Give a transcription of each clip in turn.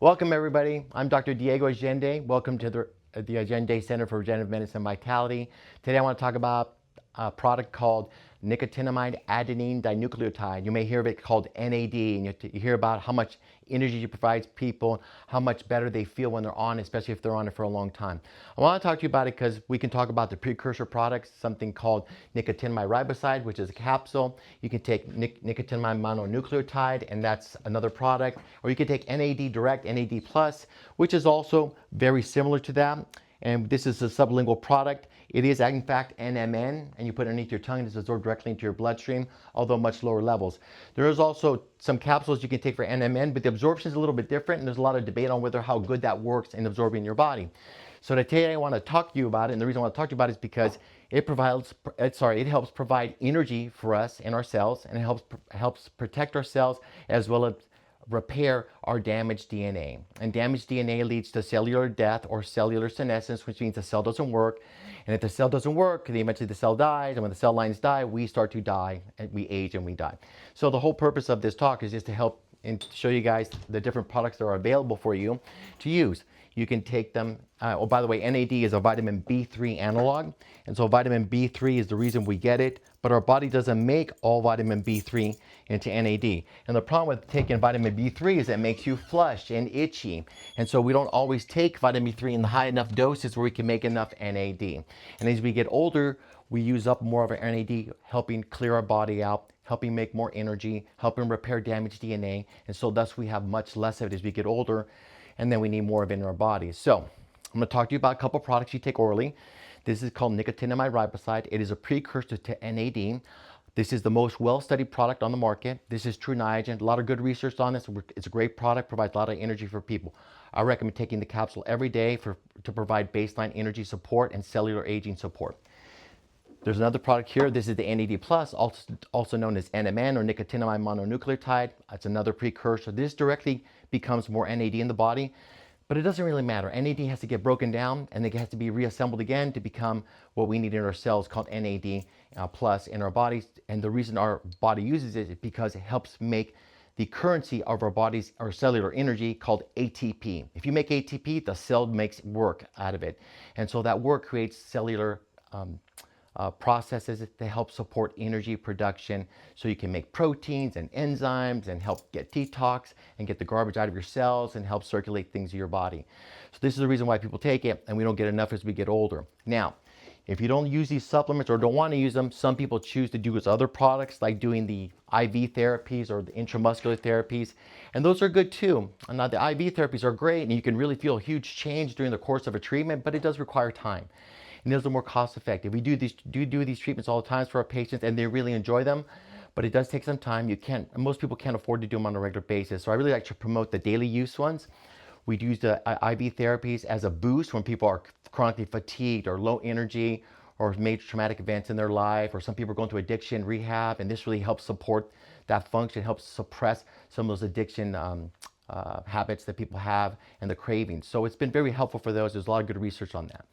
Welcome everybody. I'm Dr. Diego Allende. Welcome to the Allende Center for Regenerative Medicine and Vitality. Today I want to talk about a product called Nicotinamide Adenine Dinucleotide. You may hear of it called NAD, and you hear about how much energy it provides people, how much better they feel when they're on, especially if they're on it for a long time. I want to talk to you about it because we can talk about the precursor products, something called Nicotinamide Riboside, which is a capsule. You can take Nicotinamide Mononucleotide, and that's another product. Or you can take NAD Direct, NAD Plus, which is also very similar to that. And this is a sublingual product. It is in fact NMN, and you put it underneath your tongue and it's absorbed directly into your bloodstream, although much lower levels. There is also some capsules you can take for NMN, but the absorption is a little bit different, and there's a lot of debate on how good that works in absorbing your body. So today I want to talk to you about it, and the reason I want to talk to you about it is because it helps provide energy for us in our cells, and it helps protect our cells as well as repair our damaged DNA. And damaged DNA leads to cellular death or cellular senescence, which means the cell doesn't work. And if the cell doesn't work, then eventually the cell dies. And when the cell lines die, we start to die, and we age and we die. So the whole purpose of this talk is just to help and show you guys the different products that are available for you to use. You can take them. Oh, by the way, NAD is a vitamin B3 analog. And so vitamin B3 is the reason we get it, but our body doesn't make all vitamin B3 into NAD. And the problem with taking vitamin B3 is it makes you flush and itchy. And so we don't always take vitamin B3 in the high enough doses where we can make enough NAD. And as we get older, we use up more of our NAD, helping clear our body out, helping make more energy, helping repair damaged DNA. And so thus we have much less of it as we get older, and then we need more of it in our bodies. So I'm going to talk to you about a couple products you take orally. This is called Nicotinamide Riboside. It is a precursor to NAD. This is the most well-studied product on the market. This is true Niagen. A lot of good research on this. It's a great product, provides a lot of energy for people. I recommend taking the capsule every day to provide baseline energy support and cellular aging support. There's another product here. This is the NAD Plus, also known as NMN or Nicotinamide Mononucleotide. It's another precursor. This directly becomes more NAD in the body, but it doesn't really matter. NAD has to get broken down, and it has to be reassembled again to become what we need in our cells, called NAD Plus in our bodies. And the reason our body uses it is because it helps make the currency of our body's or cellular energy called ATP. If you make ATP, the cell makes work out of it. And so that work creates cellular processes to help support energy production, so you can make proteins and enzymes and help get detox and get the garbage out of your cells and help circulate things in your body. So this is the reason why people take it, and we don't get enough as we get older. Now, if you don't use these supplements or don't want to use them, some people choose to do with other products, like doing the IV therapies or the intramuscular therapies, and those are good too. And now the IV therapies are great, and you can really feel a huge change during the course of a treatment, but it does require time. And those are more cost effective. We do these treatments all the time for our patients, and they really enjoy them, but it does take some time. Most people can't afford to do them on a regular basis. So I really like to promote the daily use ones. We use the IV therapies as a boost when people are chronically fatigued or low energy or major traumatic events in their life, or some people are going through addiction rehab, and this really helps support that function, helps suppress some of those addiction habits that people have and the cravings. So it's been very helpful for those. There's a lot of good research on that.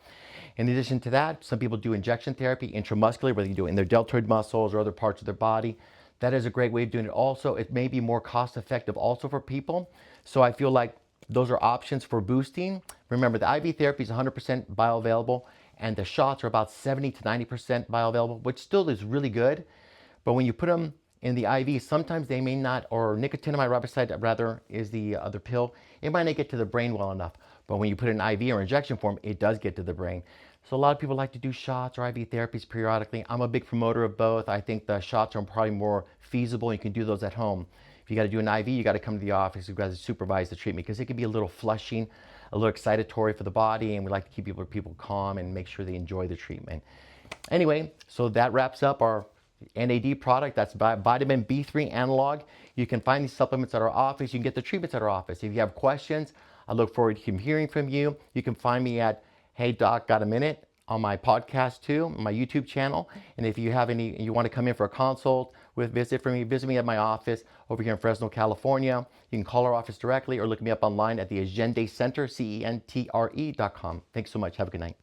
In addition to that, some people do injection therapy intramuscularly, whether you do it in their deltoid muscles or other parts of their body. That is a great way of doing it also. It may be more cost effective also for people. So I feel like those are options for boosting. Remember, the IV therapy is 100% bioavailable, and the shots are about 70 to 90% bioavailable, which still is really good. But when you put them in the IV, sometimes they may not, or Nicotinamide Riboside rather is the other pill, it might not get to the brain well enough. But when you put it in IV or injection form, it does get to the brain. So a lot of people like to do shots or IV therapies periodically. I'm a big promoter of both. I think the shots are probably more feasible. You can do those at home. If you got to do an IV, you got to come to the office. You got to supervise the treatment, because it can be a little flushing, a little excitatory for the body, and we like to keep people calm and make sure they enjoy the treatment. Anyway, so that wraps up our NAD product. That's vitamin B3 analog. You can find these supplements at our office. You can get the treatments at our office. If you have questions, I look forward to hearing from you. You can find me at Hey Doc, Got a Minute on my podcast too, on my YouTube channel. And if you have you want to come in for a consult, visit me at my office over here in Fresno, California. You can call our office directly or look me up online at the Allende Centre, CENTRE.com. Thanks so much. Have a good night.